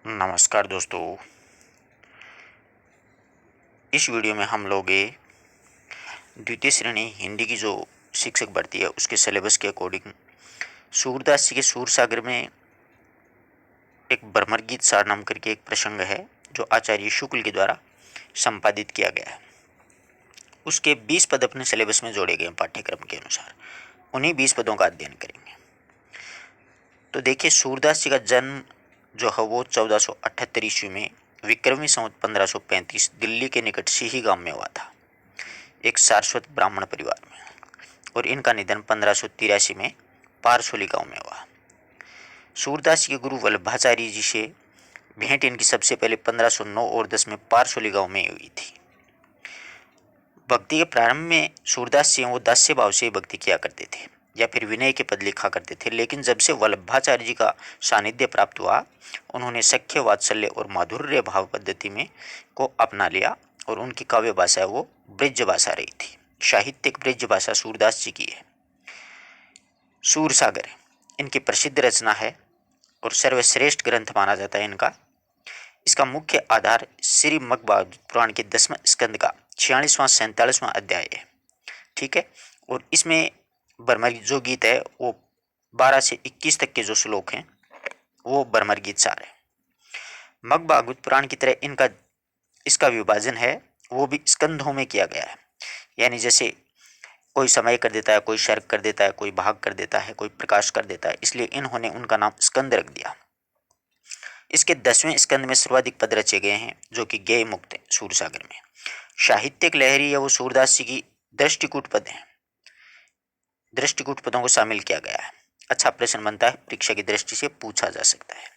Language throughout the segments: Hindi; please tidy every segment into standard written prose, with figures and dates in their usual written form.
नमस्कार दोस्तों। इस वीडियो में हम लोग द्वितीय श्रेणी हिंदी की जो शिक्षक भर्ती है उसके सिलेबस के अकॉर्डिंग सूरदास जी के सूरसागर में एक भ्रमर गीत सार नाम करके एक प्रसंग है जो आचार्य शुक्ल के द्वारा संपादित किया गया है। उसके 20 पद अपने सिलेबस में जोड़े गए पाठ्यक्रम के अनुसार। उन्हीं 20 पदों का अध्ययन करेंगे। तो देखिए, सूरदास जी का जन्म जो है वो 1478 ईस्वी में विक्रमी संवत 1535 दिल्ली के निकट सिही गांव में हुआ था, एक सारस्वत ब्राह्मण परिवार में। और इनका निधन 1583 में पारसोली गांव में हुआ। सूरदास जी के गुरु वल्लभाचार्य जी से भेंट इनकी सबसे पहले 1509 और 10 में पारसोली गांव में हुई थी। भक्ति के प्रारंभ में सूरदास जी वो दास्य भाव से भक्ति किया करते थे या फिर विनय के पद लिखा करते थे, लेकिन जब से वल्लभाचार्य जी का सानिध्य प्राप्त हुआ उन्होंने सख्य वात्सल्य और माधुर्य भाव पद्धति में को अपना लिया और उनकी काव्य भाषा वो ब्रज भाषा रही थी। साहित्यिक ब्रज भाषा सूरदास जी की है। सूरसागर इनकी प्रसिद्ध रचना है और सर्वश्रेष्ठ ग्रंथ माना जाता है इनका। इसका मुख्य आधार श्री मगभागवत पुराण के 10वें स्कंद का 46वां 47वां अध्याय है। ठीक है। और इसमें भ्रमर जो गीत है वो 12 से 21 तक के जो श्लोक हैं वो भ्रमर गीत सार है। मगभागवत पुराण की तरह इनका इसका विभाजन है वो भी स्कंधों में किया गया है। यानी जैसे कोई समय कर देता है, कोई शर्क कर देता है, कोई भाग कर देता है, कोई प्रकाश कर देता है, इसलिए इन्होंने उनका नाम स्कंद रख दिया। इसके 10वें स्कंद में सर्वाधिक पद रचे गए हैं जो कि गेय मुक्त है सूरसागर में। साहित्यिक लहरी या वो सूरदास जी की दृष्टिकूट पद है। दृष्टिकूट पदों को शामिल किया गया है। अच्छा प्रश्न बनता है, परीक्षा की दृष्टि से पूछा जा सकता है।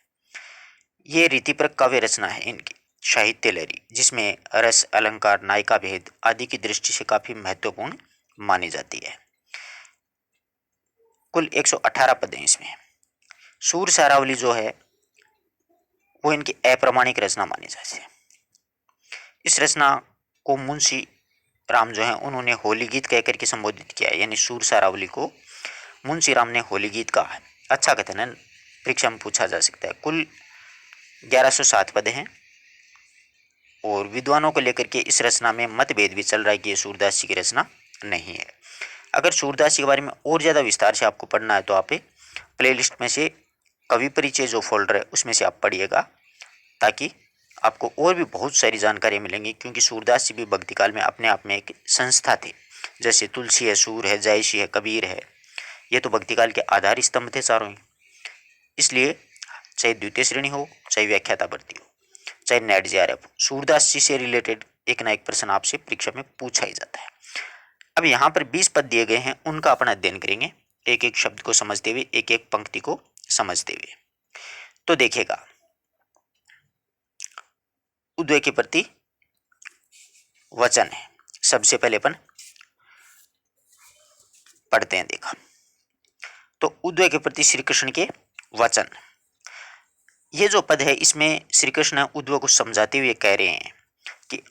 ये रीतिपरक काव्य रचना है इनकी साहित्य लहरी, जिसमें रस, अलंकार, नायिका भेद आदि की दृष्टि से काफी महत्वपूर्ण मानी जाती है। कुल 118 पद हैं इसमें। सूर सारावली जो है वो इनकी अप्रामाणिक रचना मानी जाती है। इस रचना को मुंशी राम जो है उन्होंने होली गीत कहकर के संबोधित किया है। यानी सूर सारावली को मुंशी राम ने होली गीत कहा है। अच्छा कथन है, परीक्षा में पूछा जा सकता है। कुल 1107 पद हैं और विद्वानों को लेकर के इस रचना में मतभेद भी चल रहा है कि ये सूरदास जी की रचना नहीं है। अगर सूरदास जी के बारे में और ज़्यादा विस्तार से आपको पढ़ना है तो आप प्लेलिस्ट में से कवि परिचय जो फोल्डर है उसमें से आप पढ़िएगा, ताकि आपको और भी बहुत सारी जानकारी मिलेंगी। क्योंकि सूरदास जी भी भक्ति काल में अपने आप में एक संस्था थे। जैसे तुलसी है, सूर है, जायसी है, कबीर है, ये तो भक्ति काल के आधार स्तंभ थे चारों ही। इसलिए चाहे द्वितीय श्रेणी हो, चाहे व्याख्याता भर्ती हो, चाहे नेट जेआरएफ, सूरदास जी से रिलेटेड एक ना एक प्रश्न आपसे परीक्षा में पूछा ही जाता है। अब यहाँ पर 20 पद दिए गए हैं, उनका अपना अध्ययन करेंगे, एक एक शब्द को समझते हुए, एक एक पंक्ति को समझते हुए। तो देखिएगा, उद्वय के प्रति वचन है। सबसे पहले अपन पढ़ते हैं। देखा तो उद्वय के प्रति श्री कृष्ण के वचन। ये जो पद है इसमें श्री कृष्ण उद्वय को समझाते हुए कह रहे हैं कि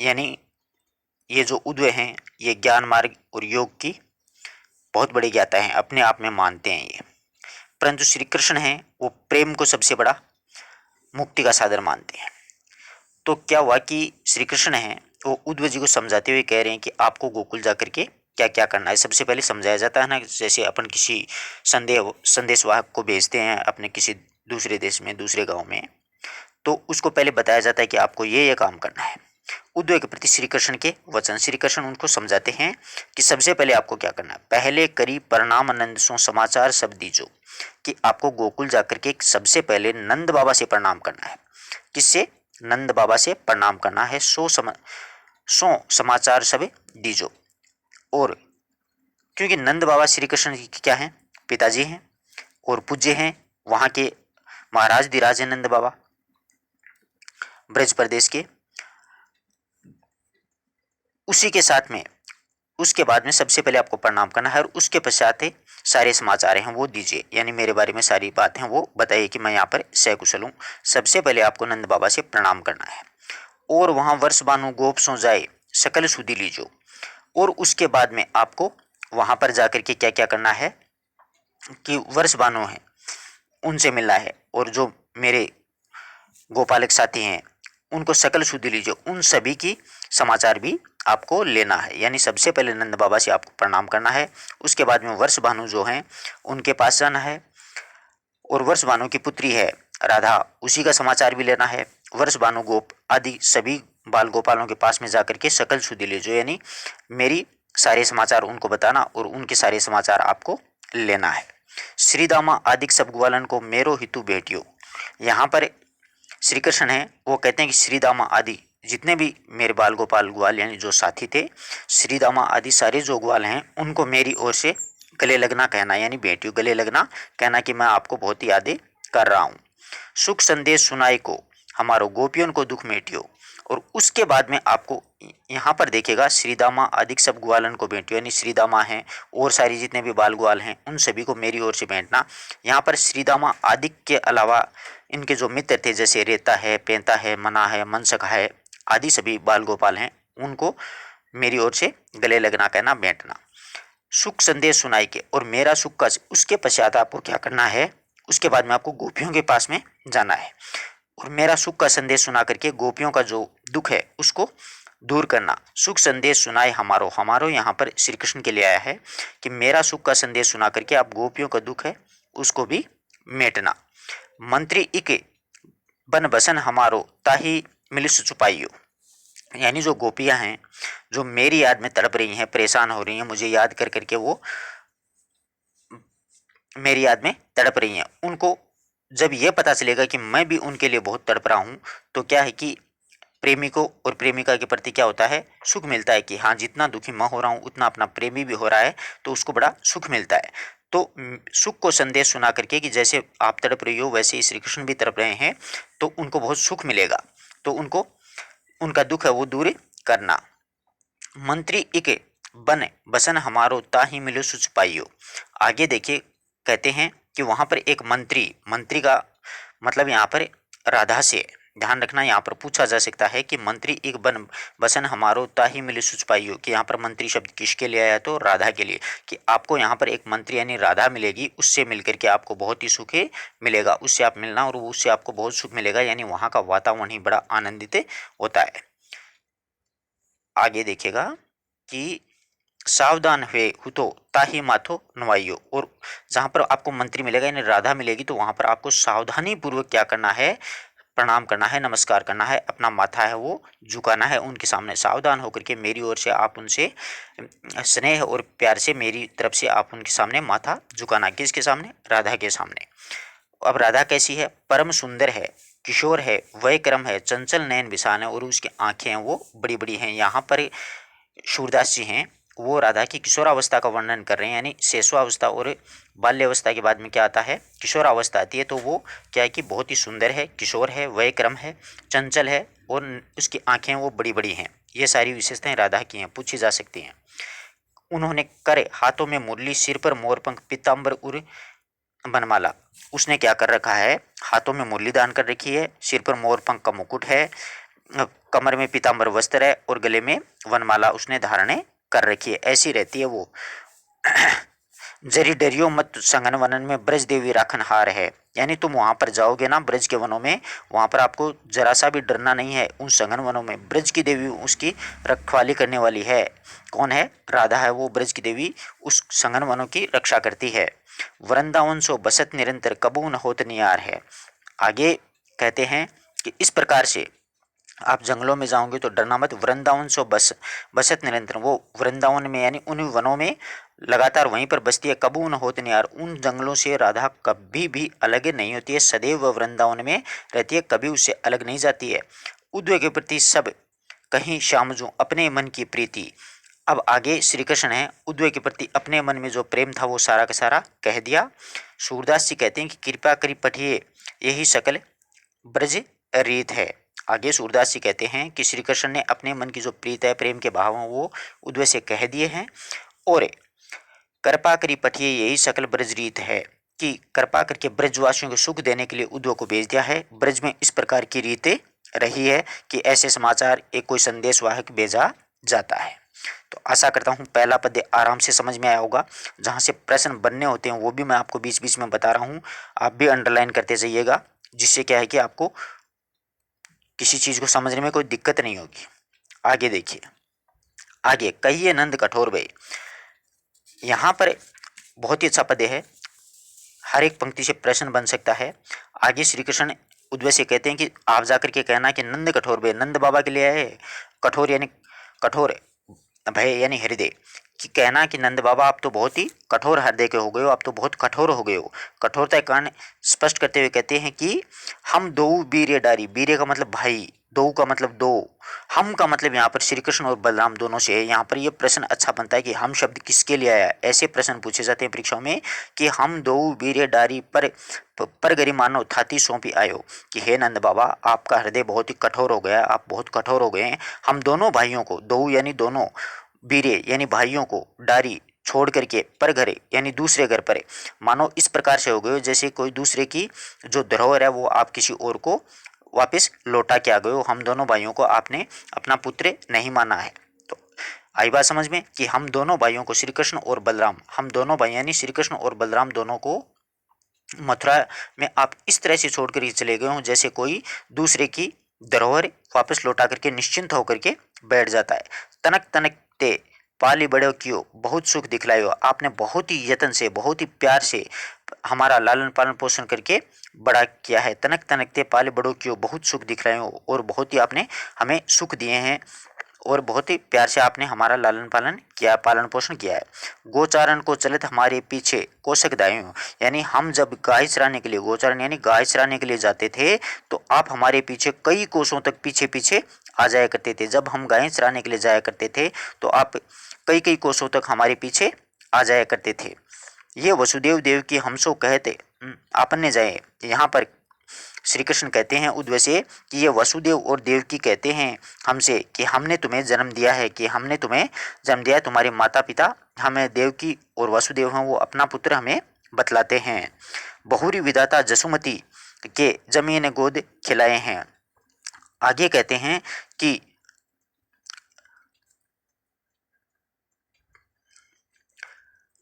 यानी ये जो उद्वय हैं ये ज्ञान मार्ग और योग की बहुत बड़ी ज्ञाता है, अपने आप में मानते हैं ये। परंतु श्री कृष्ण हैं वो प्रेम को सबसे बड़ा मुक्ति का साधन मानते हैं। तो क्या हुआ कि श्री कृष्ण हैं वो उद्वय जी को समझाते हुए कह रहे हैं कि आपको गोकुल जाकर के क्या क्या करना है। सबसे पहले समझाया जाता है ना, जैसे अपन किसी संदेशवाहक को भेजते हैं अपने किसी दूसरे देश में, दूसरे गांव में, तो उसको पहले बताया जाता है कि आपको ये काम करना है। उद्वय के प्रति श्री कृष्ण के वचन, श्री कृष्ण उनको समझाते हैं कि सबसे पहले आपको क्या करना है। पहले करी प्रणाम नंद सो समाचार सब दीजो, कि आपको गोकुल जाकर के सबसे पहले नंद बाबा से प्रणाम करना है। किससे? नंद बाबा से प्रणाम करना है। सो समाचार सब दीजो। और क्योंकि नंद बाबा श्री कृष्ण जी के क्या हैं? पिताजी हैं और पूज्य हैं। वहाँ के महाराज धीराज नंद बाबा ब्रज प्रदेश के। उसी के साथ में उसके बाद में सबसे पहले आपको प्रणाम करना है और उसके पश्चात सारे समाचार हैं वो दीजिए। यानी मेरे बारे में सारी बातें हैं वो बताइए कि मैं यहाँ पर सकुशल हूँ। सबसे पहले आपको नंद बाबा से प्रणाम करना है। और वहाँ वर्ष बानु गोप सो जाए सकल सुधी लीजो। और उसके बाद में आपको वहाँ पर जाकर के क्या क्या करना है कि वर्ष बानु है उनसे मिलना है। और जो मेरे गोपालक साथी हैं उनको सकल शुद्धि लीजिए, उन सभी की समाचार भी आपको लेना है। यानी सबसे पहले नंद बाबा से आपको प्रणाम करना है, उसके बाद में वर्ष भानु जो हैं उनके पास जाना है, और वर्ष भानु की पुत्री है राधा, उसी का समाचार भी लेना है। वर्ष भानु गोप आदि सभी बाल गोपालों के पास में जाकर के सकल शुद्धि लीजिए, यानी मेरी सारे समाचार उनको बताना और उनके सारे समाचार आपको लेना है। श्री दामा आदि सब ग्वालन को मेरो हितु भेटियो। यहाँ पर श्री कृष्ण है वो कहते हैं कि श्री दामा आदि जितने भी मेरे बाल गोपाल ग्वाल यानी जो साथी थे, श्री दामा आदि सारे जो ग्वाल हैं उनको मेरी ओर से गले लगना कहना, यानी भेटियो गले लगना कहना कि मैं आपको बहुत ही यादें कर रहा हूँ। सुख संदेश सुनाई को हमारो गोपियों को दुख मेटियो। और उसके बाद में आपको यहाँ पर देखेगा श्रीदामा आदिक सब ग्वालन को भेंटियो, यानी श्रीदामा हैं और सारी जितने भी बाल ग्वाल हैं उन सभी को मेरी ओर से भेंटना। यहाँ पर श्रीदामा आदिक के अलावा इनके जो मित्र थे जैसे रेता है, पेंता है, मना है, मनसक है आदि सभी बाल गोपाल हैं उनको मेरी ओर से गले लगना कहना भेंटना। सुख संदेश सुनाई के और मेरा सुख का, उसके पश्चात आपको क्या करना है, उसके बाद में आपको गोपियों के पास में जाना है और मेरा सुख का संदेश सुना करके गोपियों का जो दुख है उसको दूर करना। सुख संदेश सुनाए हमारो, हमारो यहाँ पर श्री कृष्ण के लिए आया है कि मेरा सुख का संदेश सुना करके आप गोपियों का दुख है उसको भी मेटना। मंत्री इके बन बसन हमारो ताही मिलिस छुपाइयो। यानी जो गोपियां हैं जो मेरी याद में तड़प रही हैं, परेशान हो रही हैं, मुझे याद कर करके वो मेरी याद में तड़प रही हैं, उनको जब ये पता चलेगा कि मैं भी उनके लिए बहुत तड़प रहा हूँ तो क्या है कि प्रेमी को और प्रेमिका के प्रति क्या होता है, सुख मिलता है कि हाँ जितना दुखी मैं हो रहा हूँ उतना अपना प्रेमी भी हो रहा है तो उसको बड़ा सुख मिलता है। तो सुख को संदेश सुना करके कि जैसे आप तड़प रही हो वैसे ही श्री कृष्ण भी तड़प रहे हैं तो उनको बहुत सुख मिलेगा, तो उनको उनका दुख है वो दूर करना। मंत्री इके बन बसन हमारो ताही मिलो सुच पाइयो। आगे देखिए कहते हैं कि वहाँ पर एक मंत्री, मंत्री का मतलब यहाँ पर राधा से ध्यान रखना, यहाँ पर पूछा जा सकता है कि मंत्री एक बन बसन हमारो ताही मिले सुच पाइयो, कि यहाँ पर मंत्री शब्द किसके लिए आया, तो राधा के लिए, कि आपको यहाँ पर एक मंत्री यानी राधा मिलेगी, उससे मिलकर के आपको बहुत ही सुख मिलेगा, उससे आप मिलना और उससे आपको बहुत सुख मिलेगा, यानी वहाँ का वातावरण ही बड़ा आनंदित होता है। आगे देखिएगा कि सावधान हुए हुतो ताही माथो नवाइयो, और जहाँ पर आपको मंत्री मिलेगा यानी राधा मिलेगी तो वहाँ पर आपको सावधानी पूर्वक क्या करना है, प्रणाम करना है, नमस्कार करना है, अपना माथा है वो झुकाना है उनके सामने, सावधान होकर के मेरी ओर से आप उनसे स्नेह और प्यार से मेरी तरफ से आप उनके सामने माथा झुकाना। किसके सामने, राधा के सामने। अब राधा कैसी है, परम सुंदर है, किशोर है, वय क्रम है, चंचल नयन विशान है और उसकी आंखें हैं वो बड़ी बड़ी हैं। यहाँ पर सूरदास जी हैं वो राधा की किशोरावस्था का वर्णन कर रहे हैं, यानी शैशवावस्था और बाल्यावस्था के बाद में क्या आता है, किशोरावस्था आती है। तो वो क्या है कि बहुत ही सुंदर है, किशोर है, वय क्रम है, चंचल है और उसकी आंखें वो बड़ी बड़ी हैं। ये सारी विशेषताएं राधा की हैं, पूछी जा सकती हैं। उन्होंने करे हाथों में मुरली, सिर पर मोरपंख, पीताम्बर उर बनमाला। उसने क्या कर रखा है, हाथों में मुरली दान कर रखी है, सिर पर मोरपंख का मुकुट है, कमर में पीताम्बर वस्त्र है और गले में वनमाला उसने धारण कर रखी है। ऐसी रहती है वो। जरी डरियो मत संगन वनन में ब्रज देवी राखन हार है, यानी तुम वहां पर जाओगे ना ब्रज के वनों में, वहां पर आपको जरा सा भी डरना नहीं है। उन संगन वनों में ब्रज की देवी उसकी रखवाली करने वाली है। कौन है, राधा है वो, ब्रज की देवी उस संगन वनों की रक्षा करती है। वृंदावन सो बसत निरंतर कबू न होत नियार है। आगे कहते हैं कि इस प्रकार से आप जंगलों में जाओगे तो डरना मत। वृंदावन सो बसत निरंतर, वो वृंदावन में यानी उन वनों में लगातार वहीं पर बसती है। कबू न होत नियार, उन जंगलों से राधा कभी भी अलग नहीं होती है, सदैव वृंदावन में रहती है, कभी उससे अलग नहीं जाती है। उद्धव के प्रति सब कहीं श्यामजू अपने मन की प्रीति। अब आगे श्री कृष्ण है उद्धव के प्रति अपने मन में जो प्रेम था वो सारा का सारा कह दिया। सूरदास जी कहते हैं कि कृपा करी पठिए यही सकल ब्रज रीत है। आगे सूरदास जी कहते हैं कि श्री कृष्ण ने अपने मन की जो प्रीत है, प्रेम के भाव हैं वो उद्धव से कह दिए हैं। और कृपा करी पठिए यही सकल ब्रज रीत है, कि कृपा करके ब्रजवासियों को सुख देने के लिए उद्धव को भेज दिया है। ब्रज में इस प्रकार की रीतें रही है कि ऐसे समाचार एक कोई संदेश वाहक भेजा जाता है। तो आशा करता हूँ पहला पद्य आराम से समझ में आया होगा। जहाँ से प्रश्न बनने होते हैं वो भी मैं आपको बीच बीच में बता रहा हूँ, आप भी अंडरलाइन करते जाइएगा, जिससे क्या है कि आपको किसी चीज़ को समझने में कोई दिक्कत नहीं होगी। आगे देखिए, आगे कहिए नंद कठोर भय। यहाँ पर बहुत ही अच्छा पद है, हर एक पंक्ति से प्रश्न बन सकता है। आगे श्री कृष्ण उद्धव से कहते हैं कि आप जाकर के कहना कि नंद कठोर भय, नंद बाबा के लिए आए। कठोर यानी कठोर, भय यानी हृदय, कि कहना कि नंद बाबा आप तो बहुत ही कठोर हृदय के हो गए हो, आप तो बहुत कठोर हो गए हो। कठोरता के कारण स्पष्ट करते हुए कहते हैं कि हम दो वीर्य डारी, वीर्य का मतलब भाई, दो का मतलब दो, हम का मतलब यहाँ पर श्री कृष्ण और बलराम दोनों से है। यहाँ पर यह प्रश्न अच्छा बनता है कि हम शब्द किसके लिए आया। ऐसे प्रश्न पूछे जाते हैं परीक्षाओं में कि हम दो वीर्य डारी पर गरी मानो थाती सौंपी आयो, कि हे नंद बाबा आपका हृदय बहुत ही कठोर हो गया, आप बहुत कठोर हो गए हैं। हम दोनों भाइयों को, दो यानी दोनों, वीर्य यानी भाइयों को, डारी छोड़ करके, पर घरे यानी दूसरे घर पर, मानो इस प्रकार से हो गए हो जैसे कोई दूसरे की जो धरोहर है वो आप किसी और को वापस लौटा के आ गए हो। हम दोनों भाइयों को आपने अपना पुत्र नहीं माना है। तो आई बात समझ में कि हम दोनों भाइयों को, श्री कृष्ण और बलराम, हम दोनों भाई यानी श्री कृष्ण और बलराम दोनों को मथुरा में आप इस तरह से छोड़ कर चले गए हो जैसे कोई दूसरे की धरोहर वापस लौटा करके निश्चिंत होकर के बैठ जाता है। तनक तनक ते पाली बड़ो कियो, बहुत सुख दिखलायो, आपने बहुत ही यत्न से, बहुत ही प्यार से हमारा लालन पालन पोषण करके बड़ा किया है। तनक तनक ते पाले बड़ो कियो, बहुत सुख दिखलायो, और बहुत ही आपने हमें सुख दिए हैं और बहुत ही प्यार से आपने हमारा लालन पालन किया, पालन पोषण किया है। गोचारण को चलित हमारे पीछे कोशक दायो, यानी हम जब गाय चराने के लिए, गोचारण यानी गाय चराने के लिए जाते थे तो आप हमारे पीछे कई कोसों तक पीछे पीछे आ जाया करते थे। जब हम गाय चराने के लिए जाया करते थे तो आप कई कई कोसों तक हमारे पीछे आ जाया करते थे। ये वसुदेव देव की हम सो कहते आपने जाए। यहाँ पर श्री कृष्ण कहते हैं उद्धव से कि ये वसुदेव और देवकी कहते हैं हमसे कि हमने तुम्हें जन्म दिया है, कि हमने तुम्हें जन्म दिया है, तुम्हारे माता पिता हमें देवकी और वसुदेव हैं वो अपना पुत्र हमें बतलाते हैं। बहुरी विधाता जसुमती के जमीन गोद खिलाए हैं। आगे कहते हैं कि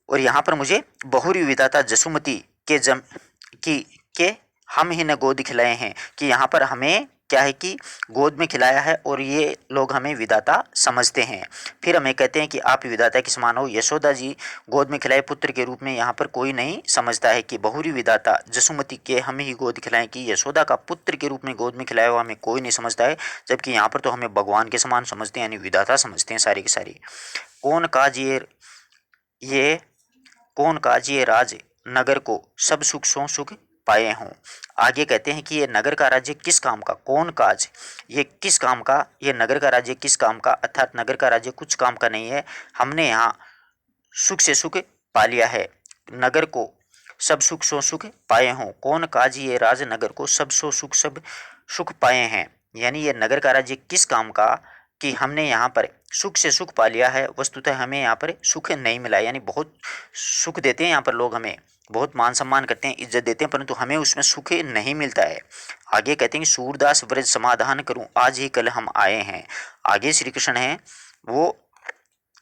और यहाँ पर मुझे बहुरी विधाता जसुमती के की के हम ही न गोद खिलाए हैं, कि यहाँ पर हमें क्या है कि गोद में खिलाया है और ये लोग हमें विधाता समझते हैं। फिर हमें कहते हैं कि आप विधाता के समान हो। यशोदा जी गोद में खिलाए पुत्र के रूप में यहाँ पर कोई नहीं समझता है कि बहुरी विधाता जसुमती के हम ही गोद खिलाएं, कि यशोदा का पुत्र के रूप में गोद में खिलाया हुआ हमें कोई नहीं समझता है, जबकि यहाँ पर तो हमें भगवान के समान समझते हैं, यानी विधाता समझते हैं सारी की सारी। कौन काज ये कौन काज ये राज नगर को सब सुख सो सुख पाए हों। आगे कहते हैं कि ये नगर का राज्य किस काम का, कौन काज ये किस काम का, ये नगर का राज्य किस काम का, अर्थात नगर का राज्य कुछ काम का नहीं है, हमने यहाँ सुख से सुख पा लिया है। नगर को सब सुख सो सुख पाए हों, कौन काज ये राज नगर को सब सो सुख सब सुख पाए हैं, यानी ये नगर का राज्य किस काम का कि हमने यहाँ पर सुख से सुख पा लिया है। वस्तुतः हमें यहाँ पर सुख नहीं मिला, यानी बहुत सुख देते हैं यहाँ पर लोग, हमें बहुत मान सम्मान करते हैं, इज्जत देते हैं, परंतु हमें उसमें सुख नहीं मिलता है। आगे कहते हैं कि सूरदास व्रज समाधान करूं आज ही कल हम आए हैं। आगे श्री कृष्ण हैं वो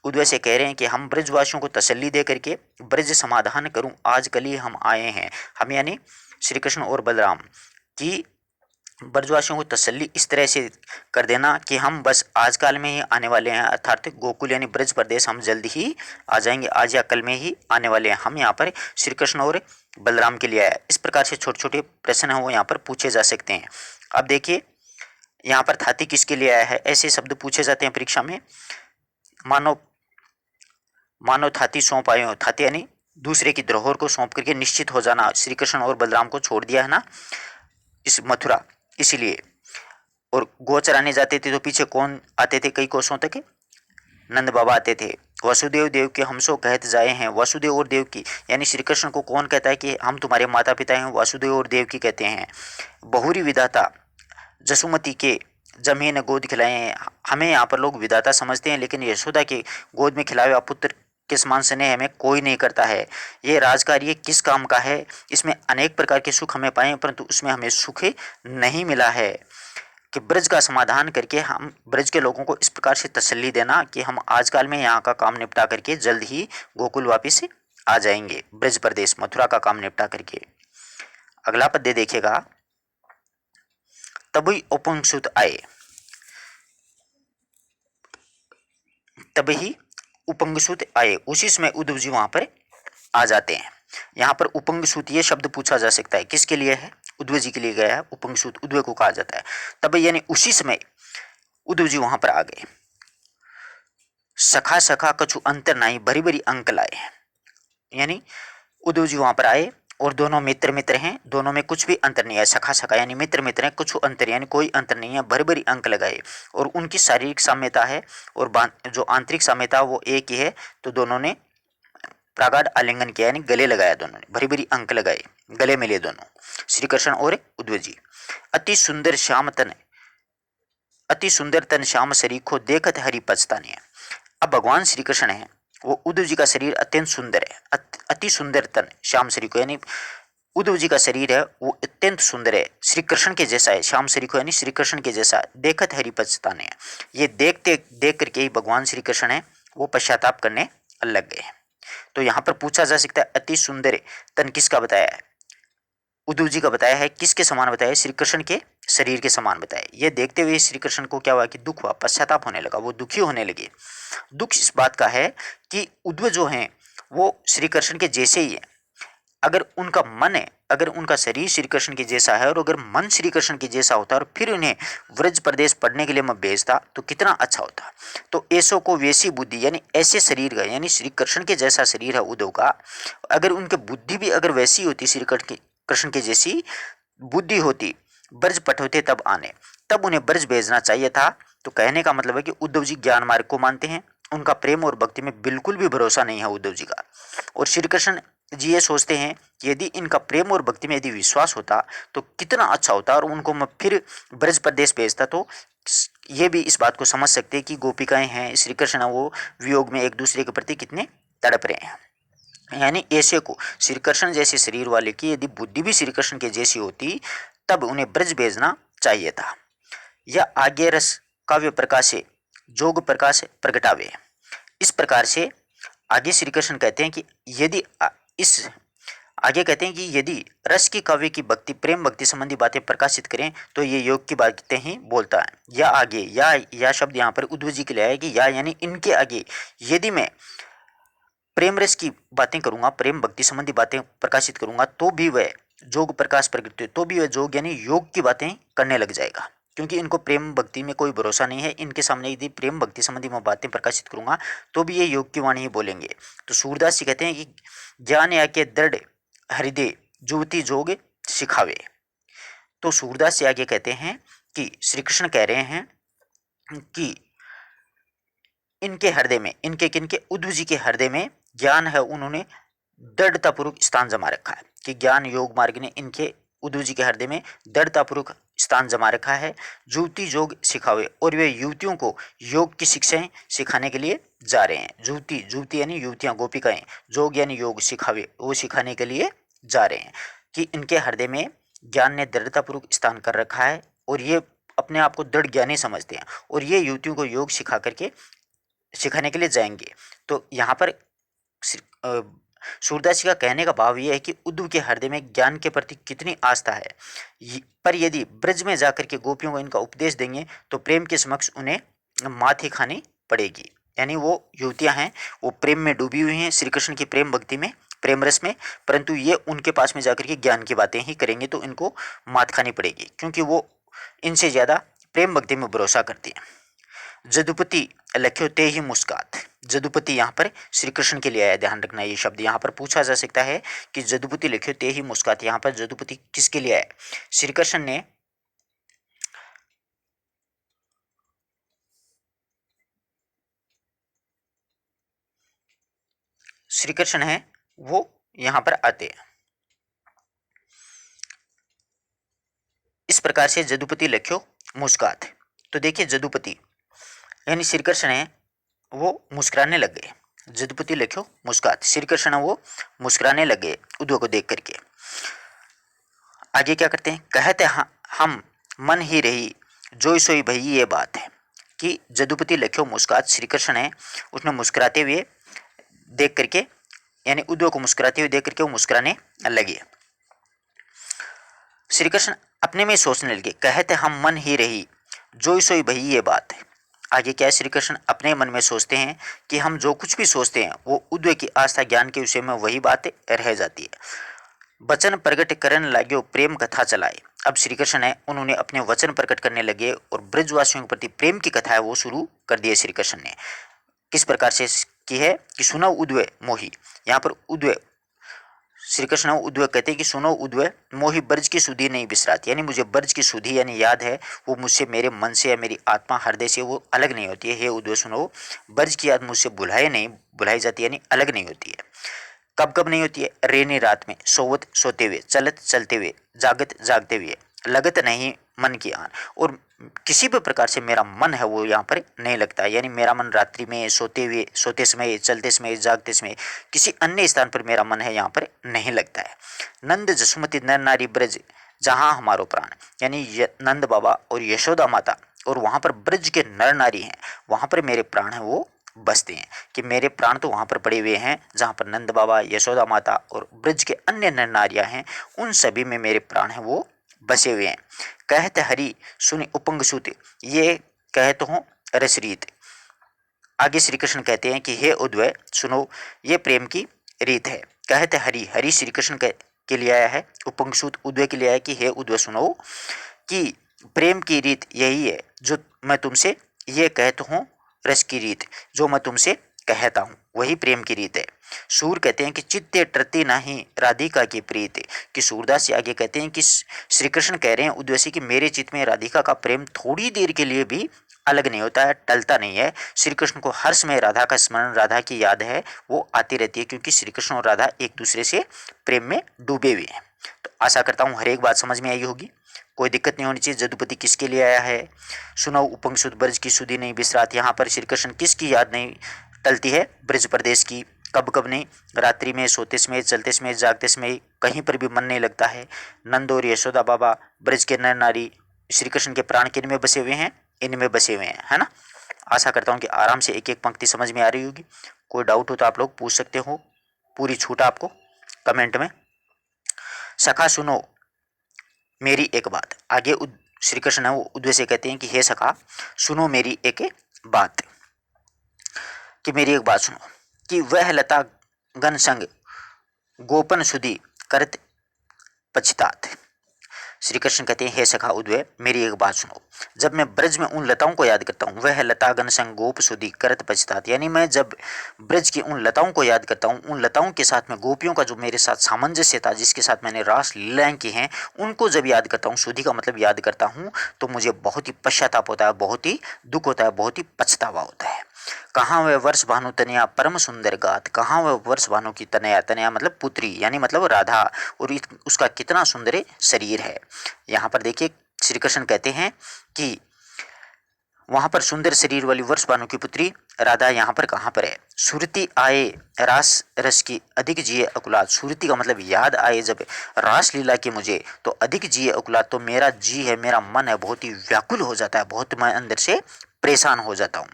उद्धव से कह रहे हैं कि हम ब्रजवासियों को तसल्ली दे करके ब्रज समाधान करूं आज कल ही हम आए हैं। हम यानी श्री कृष्ण और बलराम की ब्रजवासियों को तसल्ली इस तरह से कर देना कि हम बस आज काल में ही आने वाले हैं, अर्थात गोकुल यानी ब्रज प्रदेश हम जल्द ही आ जाएंगे, आज या कल में ही आने वाले हैं। हम यहाँ पर श्री कृष्ण और बलराम के लिए आया। इस प्रकार से छोटे छोटे प्रश्न हैं वो यहाँ पर पूछे जा सकते हैं। अब देखिए यहाँ पर थाती किसके लिए आया है, ऐसे शब्द पूछे जाते हैं परीक्षा में। मानो मानो थाती सौंप आए हो, थाती यानी दूसरे की धरोहर को सौंप करके निश्चित हो जाना। श्री कृष्ण और बलराम को छोड़ दिया है ना इस मथुरा, इसीलिए। और गो चराने जाते थे तो पीछे कौन आते थे कई कोसों तक, नंद बाबा आते थे। वसुदेव देव के हमसो कहत जाए हैं, वसुदेव और देव की यानी श्री कृष्ण को कौन कहता है कि हम तुम्हारे माता पिता हैं, वसुदेव और देव की कहते हैं। बहुरी विधाता जसुमती के जमीन गोद खिलाए हैं, हमें यहाँ पर लोग विधाता समझते हैं, लेकिन यशोदा के गोद में खिलाए हुआ पुत्र के समान स्नेह हमें कोई नहीं करता है। ये राजकार्य किस काम का है, इसमें अनेक प्रकार के सुख हमें पाए परंतु उसमें हमें सुख नहीं मिला है। कि ब्रज का समाधान करके हम ब्रज के लोगों को इस प्रकार से तसल्ली देना कि हम आजकल में यहाँ का काम निपटा करके जल्द ही गोकुल वापिस आ जाएंगे, ब्रज प्रदेश मथुरा का काम निपटा करके। अगला पद्य देखिएगा, तभी उपंगसूत आए, तभी उपंगसूत आए, उसी समय उद्धव जी वहां पर आ जाते हैं। यहाँ पर उपंगसूत ये शब्द पूछा जा सकता है, किसके लिए है? उद्धव जी के लिए गया है। उपंगसूत उद्धव को कहा जाता है। तब यानी उसी समय उद्धव जी वहां पर आ गए। सखा सखा कछु अंतर नाई, भरी भरी अंक लाए, यानी उद्धव जी वहां पर आए और दोनों मित्र मित्र हैं, दोनों में कुछ भी अंतर नहीं है। सखा सखा यानी मित्र मित्र हैं, कुछ अंतर यानी कोई अंतर नहीं है, भरी भरी अंक लगाए। और उनकी शारीरिक साम्यता है और जो आंतरिक साम्यता वो एक ही है। तो दोनों ने प्रागाढ़ आलिंगन किया, यानी गले लगाया, दोनों ने भरी भरी अंक लगाए, गले मिले दोनों, श्री कृष्ण और उद्धव जी। अति सुंदर श्याम तन, अति सुंदर तन श्याम सरीखो, देखत हरि पछताने। अब भगवान श्री कृष्ण है, वो उद्धव जी का शरीर अत्यंत सुंदर है, अति सुंदर तन श्याम शरीर, यानी उद्धव जी का शरीर है वो अत्यंत सुंदर है, श्री कृष्ण के जैसा है। श्याम शरीर यानी श्री कृष्ण के जैसा। देखत हरि पछताने, ये देखते देख करके ही भगवान श्री कृष्ण है वो पश्चाताप करने लग गए। तो यहाँ पर पूछा जा सकता है अति सुंदर तन किसका बताया है? उद्धव जी का बताया है। किसके समान बताया है? श्री कृष्ण के शरीर के समान बताया। ये देखते हुए श्री कृष्ण को क्या हुआ कि दुख हुआ, पश्चाताप होने लगा, वो दुखी होने लगे। दुख इस बात का है कि उद्धव जो हैं वो श्री कृष्ण के जैसे ही है। अगर उनका मन है, अगर उनका शरीर श्री कृष्ण के जैसा है और अगर मन श्री कृष्ण के जैसा होता और फिर उन्हें व्रज प्रदेश पढ़ने के लिए मैं भेजता तो कितना अच्छा होता। तो ऐसो को वैसी बुद्धि, यानी ऐसे शरीर का, यानी श्री कृष्ण के जैसा शरीर है उद्धव का, अगर उनकी बुद्धि भी अगर वैसी होती, श्री कृष्ण की जैसी बुद्धि होती, ब्रज पठोते तब आने, तब उन्हें ब्रज भेजना चाहिए था। तो कहने का मतलब है कि उद्धव जी ज्ञान मार्ग को मानते हैं, उनका प्रेम और भक्ति में बिल्कुल भी भरोसा नहीं है उद्धव जी का। और श्री कृष्ण जी ये सोचते हैं कि यदि इनका प्रेम और भक्ति में यदि विश्वास होता तो कितना अच्छा होता और उनको मैं फिर ब्रज प्रदेश भेजता। तो ये भी इस बात को समझ सकते हैं कि गोपिकाएं हैं, श्री कृष्ण वो वियोग में एक दूसरे के प्रति कितने तड़प रहे हैं। यानी ऐसे को श्री कृष्ण जैसे शरीर वाले की यदि बुद्धि भी श्री कृष्ण के जैसी होती तब उन्हें ब्रज भेजना चाहिए था। यह आगे रस काव्य प्रकाशे जोग प्रकाश प्रगटावे। इस प्रकार से आगे श्री कृष्ण कहते हैं कि यदि इस आगे कहते हैं कि यदि रस की काव्य की भक्ति प्रेम भक्ति संबंधी बातें प्रकाशित करें तो ये योग की बातें ही बोलता है। या आगे या शब्द यहाँ पर उद्धव जी के लिए है कि या यानी इनके आगे यदि मैं प्रेम रस की बातें करूंगा, प्रेम भक्ति संबंधी बातें प्रकाशित करूंगा तो भी वह जोग प्रकाश प्रगट, तो भी वह जोग यानी योग की बातें करने लग जाएगा। क्योंकि इनको प्रेम भक्ति में कोई भरोसा नहीं है, इनके सामने यदि प्रेम भक्ति संबंधी मैं बातें प्रकाशित करूंगा तो भी ये योग की वाणी ही बोलेंगे। तो सूरदास जी कहते हैं कि ज्ञान या के दृढ़ हृदय जुवती जोग सिखावे। तो सूरदास जी आगे कहते हैं कि श्री कृष्ण कह रहे हैं कि इनके हृदय में, इनके किनके, उद्धव जी के हृदय में ज्ञान है, उन्होंने दृढ़तापूर्वक स्थान जमा रखा है। कि ज्ञान योग मार्ग ने इनके उद्धव जी के हृदय में दृढ़तापूर्वक स्थान जमा रखा है। युवती योग सिखावे, और वे युवतियों को योग की शिक्षाएं सिखाने के लिए जा रहे हैं। युवती युवती यानी युवतियां गोपिकाएं, योग यानी योग सिखावे वो सिखाने के लिए जा रहे हैं। कि इनके हृदय में ज्ञान ने दृढ़तापूर्वक स्थान कर रखा है और ये अपने आप को दृढ़ ज्ञानी समझते हैं और ये युवतियों को योग सिखाने के लिए जाएंगे। तो यहाँ पर सूरदास जी का कहने का भाव यह है कि उद्धव के हृदय में ज्ञान के प्रति कितनी आस्था है। पर यदि ब्रज में जाकर के गोपियों को इनका उपदेश देंगे तो प्रेम के समक्ष उन्हें मात ही खानी पड़ेगी। यानी वो युवतियां हैं वो प्रेम में डूबी हुई हैं, श्री कृष्ण की प्रेम भक्ति में, प्रेम रस में, परंतु ये उनके पास में जाकर के ज्ञान की बातें ही करेंगे तो इनको मात खानी पड़ेगी, क्योंकि वो इनसे ज़्यादा प्रेम भक्ति में भरोसा करती हैं। जदुपति लख्यो ते ही मुस्कात। जदुपति यहाँ पर श्री कृष्ण के लिए आया, ध्यान रखना ये शब्द यहाँ पर पूछा जा सकता है कि जदुपति लिख्यो ते ही मुस्कात, यहाँ पर जदुपति किसके लिए आया? श्री कृष्ण ने श्री कृष्ण है वो यहाँ पर आते हैं। इस प्रकार से जदुपति लख्यो मुस्कात। तो देखिए जदुपति यानी श्री कृष्ण है वो मुस्कुराने लग गए। जदुपति लख्यो मुस्कात, श्री कृष्ण वो मुस्कुराने लग गए उद्धव को देख करके। आगे क्या करते हैं? कहते हम मन ही रही जोई सोई भई, ये बात है कि जदुपति लख्यो मुस्कात, श्री कृष्ण है उसने मुस्कुराते हुए देख करके, यानी उद्धव को मुस्कुराते हुए देख करके वो मुस्कुराने लगे। श्री कृष्ण अपने में सोचने लगे, कहते हम मन ही रही, जोई सोई भई ये बात है। आगे क्या है, श्री कृष्ण अपने मन में सोचते हैं कि हम जो कुछ भी सोचते हैं वो उद्वय की आस्था ज्ञान के विषय में वही बातें रह जाती है। वचन प्रकट करने लगे, प्रेम कथा चलाए। अब श्री कृष्ण है, उन्होंने अपने वचन प्रकट करने लगे और ब्रजवासियों के प्रति प्रेम की कथा है वो शुरू कर दी है। श्री कृष्ण ने किस प्रकार से की है कि सुनो उद्वय मोही। यहाँ पर उद्वय श्री कृष्ण उद्वय कहते हैं कि सुनो उद्वय मोही ब्रज की सुधि नहीं बिसराती, यानी मुझे ब्रज की सुधि यानी याद है वो मुझसे, मेरे मन से या मेरी आत्मा हृदय से वो अलग नहीं होती है। हे उद्वय सुनो, ब्रज की याद मुझसे भुलाए नहीं, भुलाई जाती यानी अलग नहीं होती है। कब कब नहीं होती है, रेनी रात में, सोवत सोते हुए, चलत चलते हुए, जागत जागते हुए, लगत नहीं मन की आन, और किसी भी प्रकार से मेरा मन है वो यहाँ पर नहीं लगता है। यानी मेरा मन रात्रि में सोते हुए, सोते समय, चलते समय, जागते समय, किसी अन्य स्थान पर मेरा मन है यहाँ पर नहीं लगता है। नंद जसुमती नर नारी ब्रज जहाँ हमारो प्राण, यानी नंद बाबा और यशोदा माता और वहाँ पर ब्रज के नर नारी हैं, वहाँ पर मेरे प्राण हैं वो बसते हैं। कि मेरे प्राण तो वहाँ पर पड़े हुए हैं जहाँ पर नंद बाबा, यशोदा माता और ब्रज के अन्य नर नारियाँ हैं, उन सभी में मेरे प्राण हैं वो बसे हुए हैं। कहत हरि सुनि उपंग सुत, ये कहत हो रसरीत। आगे श्री कृष्ण कहते हैं कि हे उद्वय सुनो, ये प्रेम की रीत है। कहते हरि, हरि श्री कृष्ण के लिए आया है, उपंग सुत उद्वय के लिए आया है कि हे उद्वय सुनो कि प्रेम की रीत यही है जो मैं तुमसे ये कहता हूँ, रस की रीत जो मैं तुमसे कहता हूँ वही प्रेम की रीत है। सूर कहते हैं कि चित्ते टरती नहीं राधिका की प्रीत, कि सूरदास जी आगे कहते हैं कि श्री कृष्ण कह रहे हैं उद्वैसी कि मेरे चित्त में राधिका का प्रेम थोड़ी देर के लिए भी अलग नहीं होता है, टलता नहीं है। श्री कृष्ण को हर समय राधा का स्मरण, राधा की याद है वो आती रहती है, क्योंकि श्री कृष्ण और राधा एक दूसरे से प्रेम में डूबे हुए हैं। तो आशा करता हूँ हर एक बात समझ में आई होगी, कोई दिक्कत नहीं होनी चाहिए। जदुपति किसके लिए आया है, सुनो उपंग सुत ब्रज की सुधि नहीं बिसरात, यहाँ पर श्री कृष्ण किसकी याद नहीं टलती है, ब्रज प्रदेश की। कब कब नहीं, रात्रि में, सोते समय, चलते समय, जागते समय, कहीं पर भी मन नहीं लगता है। नंद और यशोदा बाबा, ब्रज के नर नारी, श्री कृष्ण के प्राण किन में बसे हुए हैं, इनमें बसे हुए हैं, है ना। आशा करता हूँ कि आराम से एक एक पंक्ति समझ में आ रही होगी। कोई डाउट हो तो आप लोग पूछ सकते हो, पूरी छूट आपको कमेंट में। सखा सुनो मेरी एक बात, आगे श्री कृष्ण है वो उद्वय से कहते हैं कि हे सखा सुनो मेरी एक बात, कि मेरी एक बात सुनो कि वह लता गण संग गोपन सुधि करत पछतात। श्री कृष्ण कहते हैं हे सखा उद्वय मेरी एक बात सुनो, जब मैं ब्रज में उन लताओं को याद करता हूँ, वह लता गण संग गोप सुधि करत पछतात, यानी मैं जब ब्रज की उन लताओं को याद करता हूँ, उन लताओं के साथ में गोपियों का जो मेरे साथ सामंजस्य था, जिसके साथ मैंने रास लीलाएं की हैं, उनको जब याद करता हूँ, सुधि का मतलब याद करता हूँ, तो मुझे बहुत ही पश्चाताप होता है, बहुत ही दुख होता है, बहुत ही पछतावा होता है। कहाँ वह वर्ष भानु तनया परम सुंदर गात, कहाँ वह वर्ष भानु की तनया, तनया मतलब पुत्री यानी मतलब राधा, और उसका कितना सुंदर शरीर है। यहाँ पर देखिए श्री कृष्ण कहते हैं कि वहां पर सुंदर शरीर वाली वर्ष भानु की पुत्री राधा यहाँ पर कहाँ पर है। सुरती आए रास रस की अधिक जिए अकुलात, सुरती का मतलब याद आए जब रास लीला की मुझे, तो अधिक जिए अकुलात, तो मेरा जी है, मेरा मन है बहुत ही व्याकुल हो जाता है, बहुत मैं अंदर से परेशान हो जाता हूँ।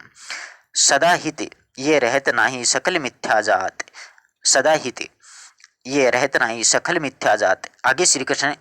सदा हित ये रहत नाही सकल मिथ्या जात, सदा हित ये रहत नाही सकल मिथ्या जात। आगे श्री कृष्ण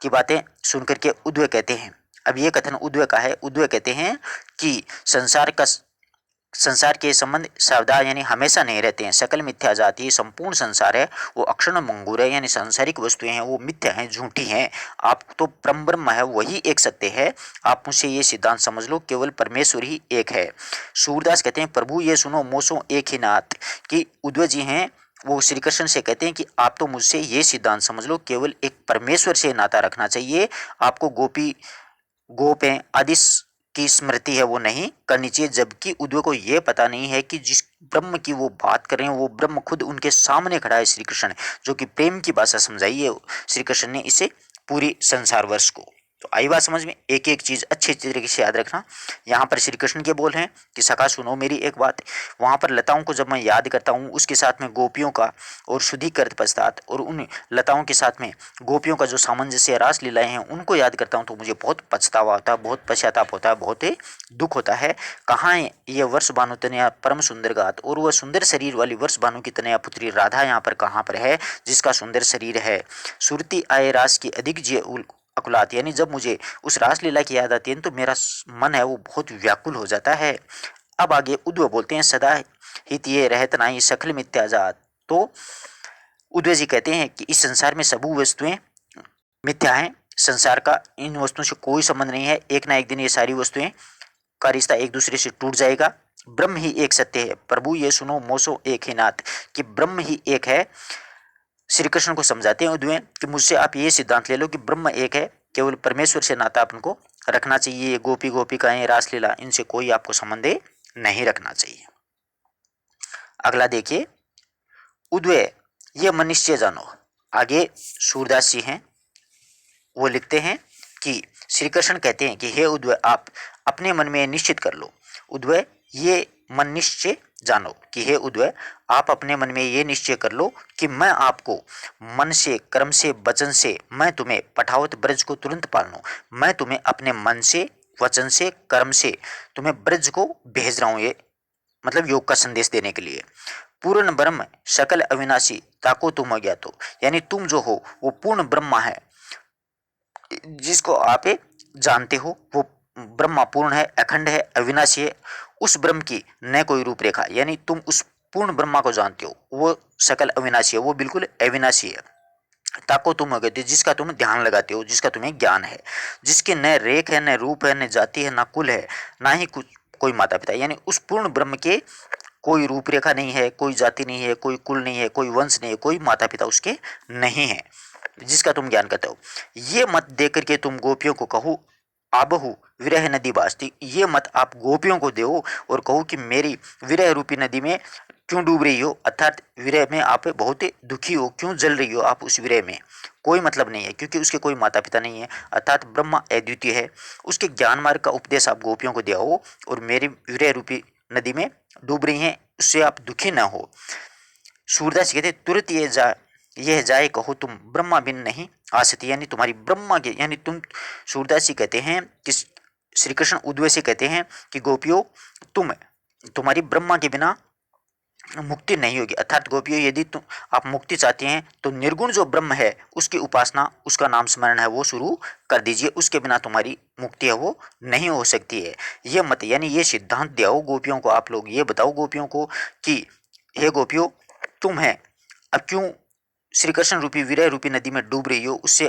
की बातें सुनकर के उद्वय कहते हैं, अब ये कथन उद्वय का है, उद्वय कहते हैं कि संसार के संबंध सदा यानी हमेशा नहीं रहते हैं, सकल मिथ्या जाति, संपूर्ण संसार है वो अक्षण मंगूर है, यानी सांसारिक वस्तुएं हैं वो मिथ्या हैं, झूठी हैं। आप तो परम ब्रह्म है वही एक सत्य है, आप मुझसे ये सिद्धांत समझ लो, केवल परमेश्वर ही एक है। सूरदास कहते हैं प्रभु ये सुनो मोसो एक ही नाथ, कि उद्वय जी हैं वो श्री कृष्ण से कहते हैं कि आप तो मुझसे ये सिद्धांत समझ लो, केवल एक परमेश्वर से नाता रखना चाहिए, आपको गोप हैं आदि की स्मृति है वो नहीं करनी चाहिए। जबकि उद्वय को ये पता नहीं है कि जिस ब्रह्म की वो बात कर रहे हैं वो ब्रह्म खुद उनके सामने खड़ा है, श्री कृष्ण, जो कि प्रेम की भाषा समझाई है श्री कृष्ण ने इसे पूरी संसार वर्ष को। तो आई बात समझ में, एक एक चीज अच्छे तरीके से याद रखना। यहाँ पर श्री कृष्ण के बोल हैं कि सखा सुनो मेरी एक बात, वहाँ पर लताओं को जब मैं याद करता हूँ, उसके साथ में गोपियों का और शुद्धिकृत पश्चात, और उन लताओं के साथ में गोपियों का जो सामंजस्य रास लीलाएं हैं उनको याद करता हूँ, तो मुझे बहुत पछतावा होता है, बहुत पश्चाताप होता है, बहुत ही दुख होता है। कहाँ ये वर्ष भानु तनया परम सुंदर गात, और वह सुंदर शरीर वाली वर्ष भानु की तनया पुत्री राधा यहाँ पर कहाँ पर है, जिसका सुंदर शरीर है। सुरती आए रास की अधिक जिय अकुलात, यानी जब मुझे उस रासलीला की याद आती है तो मेरा मन है वो बहुत व्याकुल हो जाता है। अब आगे उद्धव बोलते हैं सदा हित ये रहत नाई सकल मिथ्याजात। तो उद्धव जी कहते हैं कि इस संसार में सबू वस्तुएं मिथ्या हैं, संसार का इन वस्तुओं से कोई संबंध नहीं है, एक ना एक दिन ये सारी वस्तुएं का रिश्ता एक दूसरे से टूट जाएगा। ब्रह्म ही एक सत्य है, प्रभु ये सुनो मोसो एक ही नाथ, कि ब्रह्म ही एक है। श्री कृष्ण को समझाते हैं उद्धव कि मुझसे आप ये सिद्धांत ले लो कि ब्रह्म एक है, केवल परमेश्वर से नाता अपन को रखना चाहिए। ये गोपी गोपिकाएं रासलीला इनसे कोई आपको संबंध नहीं रखना चाहिए। अगला देखिए, उद्धव ये मन निश्चय जानो। आगे सूरदास जी हैं, वो लिखते हैं कि श्री कृष्ण कहते हैं कि हे उद्धव आप अपने मन में निश्चित कर लो। उद्धव ये मन निश्चय जानो कि हे उद्धव आप अपने मन में ये निश्चय कर लो कि मैं आपको मन से, कर्म से, वचन से मैं तुम्हें पठावत ब्रज को तुरंत पालूं। मैं तुम्हें अपने मन से, वचन से, कर्म से तुम्हें ब्रज को भेज रहा हूं, ये मतलब योग का संदेश देने के लिए। पूर्ण ब्रह्म सकल अविनाशी ताको तुम अज्ञातो, यानी तुम जो हो वो पूर्ण ब्रह्मा है, जिसको आप जानते हो वो ब्रह्मा पूर्ण है, अखंड है, अविनाशी है। उस ब्रह्म की न कोई रूपरेखा, यानी तुम उस पूर्ण ब्रह्मा को जानते हो, वो सकल अविनाशी है, वो बिल्कुल अविनाशी है। ताको तुम अगत्य, जिसका तुम ध्यान लगाते हो, जिसका तुम्हें ज्ञान है, जिसके न रेख है, न रूप है, न जाति है, न कुल है, ना ही कुछ कोई माता पिता, यानी उस पूर्ण ब्रह्म के कोई रूपरेखा नहीं है, कोई जाति नहीं है, कोई कुल नहीं है, कोई वंश नहीं है, कोई माता पिता उसके नहीं है, जिसका तुम ज्ञान करते हो। ये मत दे करके तुम गोपियों को कहो आबहु विरह नदी बास्ती, ये मत आप गोपियों को दो और कहो कि मेरी विरह रूपी नदी में क्यों डूब रही हो, अर्थात विरह में आप बहुत दुखी हो, क्यों जल रही हो आप उस विरह में, कोई मतलब नहीं है, क्योंकि उसके कोई माता पिता नहीं है, अर्थात ब्रह्मा अद्वितीय है। उसके ज्ञान मार्ग का उपदेश आप गोपियों को दिया और मेरी विरह रूपी नदी में डूब रही हैं, उससे आप दुखी न हो। सूरदास कहते तुरंत यह जाए कहो तुम ब्रह्मा बिन नहीं आ सकती, यानी तुम्हारी ब्रह्मा के, यानी तुम, सूरदास जी कहते हैं कि श्री कृष्ण उद्धव से कहते हैं कि गोपियों तुम्हारी ब्रह्मा के बिना मुक्ति नहीं होगी, अर्थात गोपियों यदि तुम आप मुक्ति चाहते हैं तो निर्गुण जो ब्रह्म है उसकी उपासना, उसका नाम स्मरण है वो शुरू कर दीजिए, उसके बिना तुम्हारी मुक्ति है वो नहीं हो सकती है। ये मत, यानी ये सिद्धांत दिया हो गोपियों को, आप लोग ये बताओ गोपियों को कि हे गोपियों तुम है अब क्यों श्री कृष्ण रूपी विरह रूपी नदी में डूब रही हो, उससे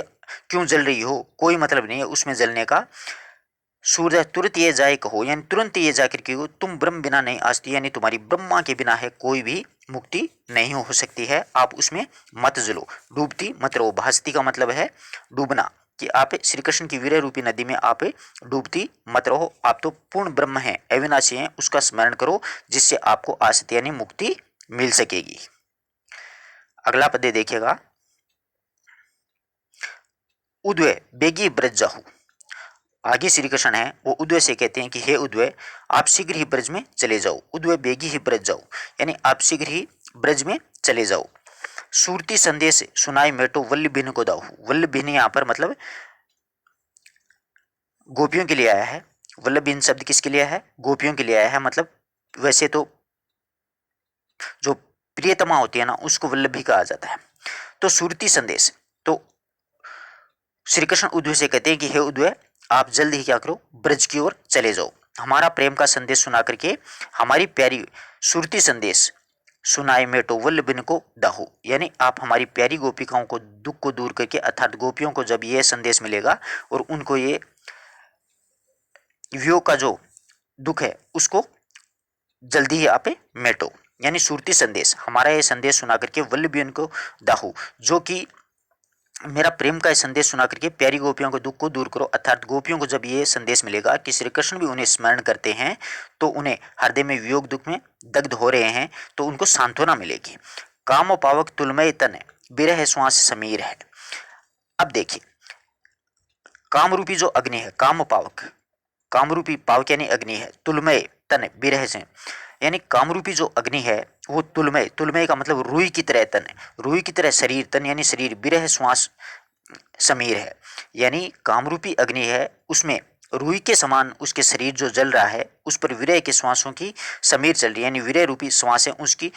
क्यों जल रही हो, कोई मतलब नहीं है उसमें जलने का। सूर्य तुरंत ये जाए कहो, यानी तुरंत ये जाकर के हो तुम ब्रह्म बिना नहीं आसती, यानी तुम्हारी ब्रह्मा के बिना है कोई भी मुक्ति नहीं हो सकती है, आप उसमें मत जलो, डूबती मत रहो। भासती का मतलब है डूबना, कि आप श्री कृष्ण की विरह रूपी नदी में आप डूबती मत रहो, आप तो पूर्ण ब्रह्म हैं, अविनाशी हैं, उसका स्मरण करो जिससे आपको आसती यानी मुक्ति मिल सकेगी। अगला पद्य देखिएगा, उद्वय बेगी ब्रज जाहू। आगे श्री कृष्ण है वो उद्धव से कहते हैं कि हे उद्धव आप शीघ्र ही ब्रज में चले जाओ, उद्धव बेगी ही ब्रज जाओ, यानी आप शीघ्र ही ब्रज में चले जाओ। सूरती संदेश सुनाई मेटो वल्लभिन को दाहू, वल्लभिन यहाँ पर मतलब गोपियों के लिए आया है, वल्लभिन शब्द किसके लिए है, गोपियों के लिए आया है, मतलब वैसे तो जो प्रियतमा होती है ना उसको वल्लभी कहा जाता है। तो सूरती संदेश, तो श्री कृष्ण उद्धव से कहते हैं कि हे उद्धव आप जल्द ही क्या करो ब्रज की ओर चले जाओ, हमारा प्रेम का संदेश सुना करके हमारी प्यारी सुरती संदेश सुनाए मेटो वल्लभिन को दाहो, यानी आप हमारी प्यारी गोपिकाओं को दुख को दूर करके, अर्थात गोपियों को जब ये संदेश मिलेगा और उनको ये वियोग का जो दुख है उसको जल्दी ही आप मेटो, यानी सुरती संदेश हमारा ये संदेश सुना करके वल्लभिन को दाहो, जो कि मेरा प्रेम का संदेश सुना करके प्यारी गोपियों के दुख को दूर करो, अर्थात गोपियों को जब ये संदेश मिलेगा कि श्री कृष्ण भी उन्हें स्मरण करते हैं तो उन्हें हृदय में वियोग दुख में दग्ध हो रहे हैं तो उनको सांत्वना मिलेगी। काम पावक तुलमय तन बिरह श्वास समीर है। अब देखिए, काम रूपी जो अग्नि है, काम पावक, काम रूपी पावक यानी अग्नि है, तुलमय तन बिरह से, यानी कामरूपी जो अग्नि है वो तुलमय, तुलमय का मतलब रुई की तरह तन, रुई की तरह शरीर, तन यानी शरीर, बिरह श्वास समीर है, यानी कामरूपी अग्नि है उसमें रुई के समान उसके शरीर जो जल रहा है उस पर विरह के श्वासों की समीर चल रही है, यानी विरह रूपी श्वासें उसकी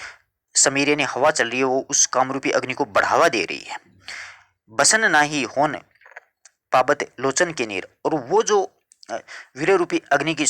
समीर यानी हवा चल रही है, वो उस कामरूपी अग्नि को बढ़ावा दे रही है। बसन नाही होन पाबत लोचन के नीर, और वो जो वीर्य रूपी अग्नि की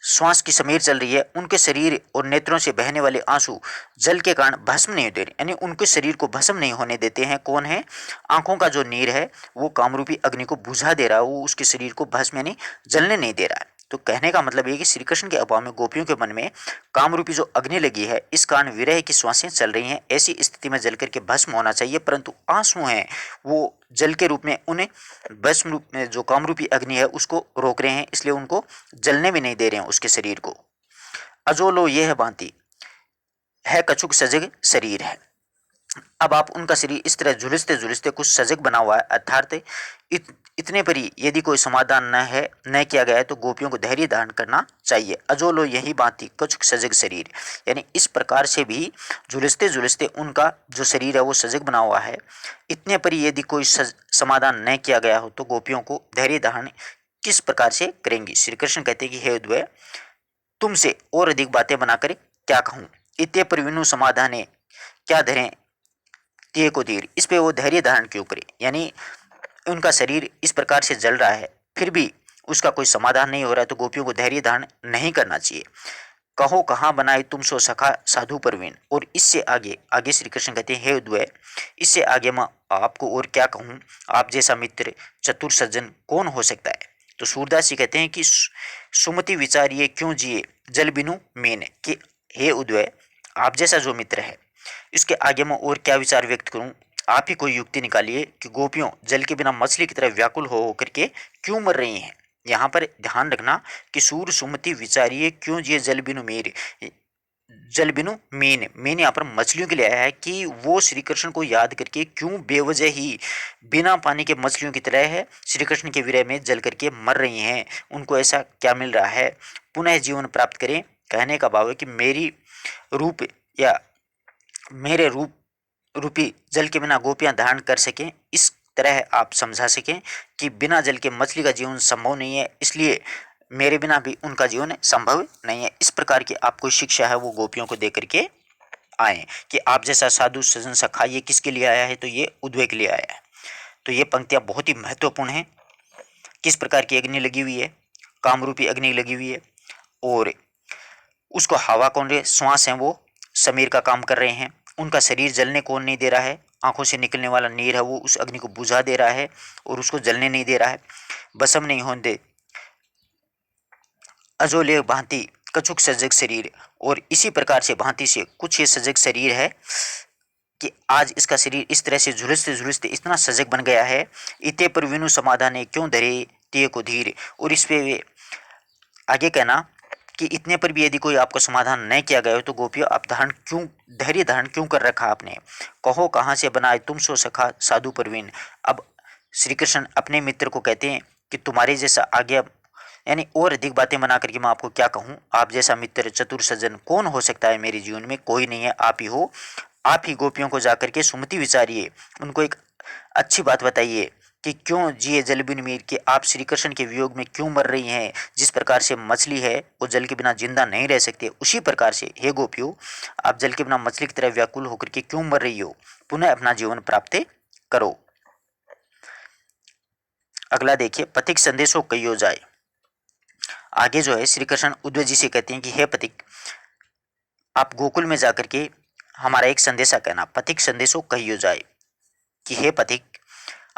श्वास की समीर चल रही है, उनके शरीर और नेत्रों से बहने वाले आंसू जल के कारण भस्म नहीं होते, यानी उनके शरीर को भस्म नहीं होने देते हैं। कौन है? आंखों का जो नीर है वो कामरूपी अग्नि को बुझा दे रहा है, वो उसके शरीर को भस्म यानी जलने नहीं दे रहा है। तो कहने का मतलब ये कि श्री कृष्ण के अभाव में गोपियों के मन में कामरूपी जो अग्नि लगी है, इस कारण विरह की श्वासें चल रही हैं। ऐसी स्थिति में जल करके भस्म होना चाहिए, परंतु आंसू हैं वो जल के रूप में उन्हें भस्म रूप में जो कामरूपी अग्नि है उसको रोक रहे हैं, इसलिए उनको जलने भी नहीं दे रहे हैं उसके शरीर को। अजोलो ये है भांति है कछुक सजग शरीर है। अब आप उनका शरीर इस तरह झुलसते झुलसते कुछ सजग बना हुआ है, अर्थात इतने पर ही यदि कोई समाधान न किया गया है तो गोपियों को धैर्य धारण करना चाहिए। अजोलो यही बाती कछुक सजग शरीर, यानी इस प्रकार से भी झुलसते झुलसते उनका जो शरीर है वो सजग बना हुआ है। इतने पर ही यदि कोई समाधान न किया गया हो तो गोपियों को धैर्य धारण किस प्रकार से करेंगी? श्री कृष्ण कहते हैं कि हे उद्वय, तुमसे और अधिक बातें बनाकर क्या कहूँ, इतने पर विनु समाधाने क्या धरें ते को धीर, इस पे वो धैर्य धारण क्यों करे? यानी उनका शरीर इस प्रकार से जल रहा है फिर भी उसका कोई समाधान नहीं हो रहा है, तो गोपियों को धैर्य धारण नहीं करना चाहिए। कहो कहाँ बनाए तुम सो सखा साधु परवीन, और इससे आगे आगे श्री कृष्ण कहते हैं हे उद्वय, इससे आगे मैं आपको और क्या कहूँ, आप जैसा मित्र चतुर सज्जन कौन हो सकता है? तो सूरदास जी कहते हैं कि सुमति विचारिए क्यों जिए जल बिनु मेन, कि हे उद्वय, आप जैसा जो मित्र है इसके आगे मैं और क्या विचार व्यक्त करूं, आप ही कोई युक्ति निकालिए कि गोपियों जल के बिना मछली की तरह व्याकुल हो होकर के क्यों मर रही हैं। यहाँ पर ध्यान रखना कि सूर सुमति विचारिए क्यों जिए जल बिनु मेरे, जल बिनु मेन यहाँ पर मछलियों के लिए आया है कि वो श्री कृष्ण को याद करके क्यों बेवजह ही बिना पानी के मछलियों की तरह है श्री कृष्ण के विरह में जल करके मर रही हैं, उनको ऐसा क्या मिल रहा है पुनः जीवन प्राप्त करें। कहने का भाव है कि मेरी रूप या मेरे रूप रूपी जल के बिना गोपियां धारण कर सकें, इस तरह आप समझा सकें कि बिना जल के मछली का जीवन संभव नहीं है, इसलिए मेरे बिना भी उनका जीवन संभव नहीं है। इस प्रकार की आपको शिक्षा है वो गोपियों को दे करके आए कि आप जैसा साधु सजन सखा ये किसके लिए आया है, तो ये उद्वय के लिए आया है। तो ये पंक्तियां बहुत ही महत्वपूर्ण हैं। किस प्रकार की अग्नि लगी हुई है? कामरूपी अग्नि लगी हुई है, और उसको हवा कौन रहे, श्वास हैं वो समीर का काम कर रहे हैं। उनका शरीर जलने कौन नहीं दे रहा है, आंखों से निकलने वाला नीर है वो उस अग्नि को बुझा दे रहा है और उसको जलने नहीं दे रहा है, भस्म नहीं होने दे। अजोले भांति कछुक सजग शरीर, और इसी प्रकार से भांति से कुछ ये सजग शरीर है कि आज इसका शरीर इस तरह से झुलसते झुलसते इतना सजग बन गया है। इते पर विनु समाधान क्यों धरे ते को धीर, और इस पे वे आगे कहना कि इतने पर भी यदि कोई आपको समाधान नहीं किया गया हो तो गोपियों आप धैर्य धारण क्यों कर रखा आपने? कहो कहाँ से बनाए तुम सो सखा साधु परवीन। अब श्री कृष्ण अपने मित्र को कहते हैं कि तुम्हारे जैसा आगे यानी और अधिक बातें बना करके मैं आपको क्या कहूँ, आप जैसा मित्र चतुर सज्जन कौन हो सकता है मेरे जीवन में? कोई नहीं है, आप ही हो। आप ही गोपियों को जाकर के सुमति विचारिए, उनको एक अच्छी बात बताइए कि क्यों जिए जल बिन मीर, कि आप श्री कृष्ण के वियोग में क्यों मर रही हैं। जिस प्रकार से मछली है वो जल के बिना जिंदा नहीं रह सकती, उसी प्रकार से हे गोपियों आप जल के बिना मछली की तरह व्याकुल होकर के क्यों मर रही हो, पुनः अपना जीवन प्राप्त करो। अगला देखिए, पथिक संदेशों कहियो जाए। आगे जो है श्री कृष्ण उद्धव जी से कहते हैं कि हे पथिक, आप गोकुल में जाकर के हमारा एक संदेशा कहना। पथिक संदेशों कहियो जाए, कि हे पथिक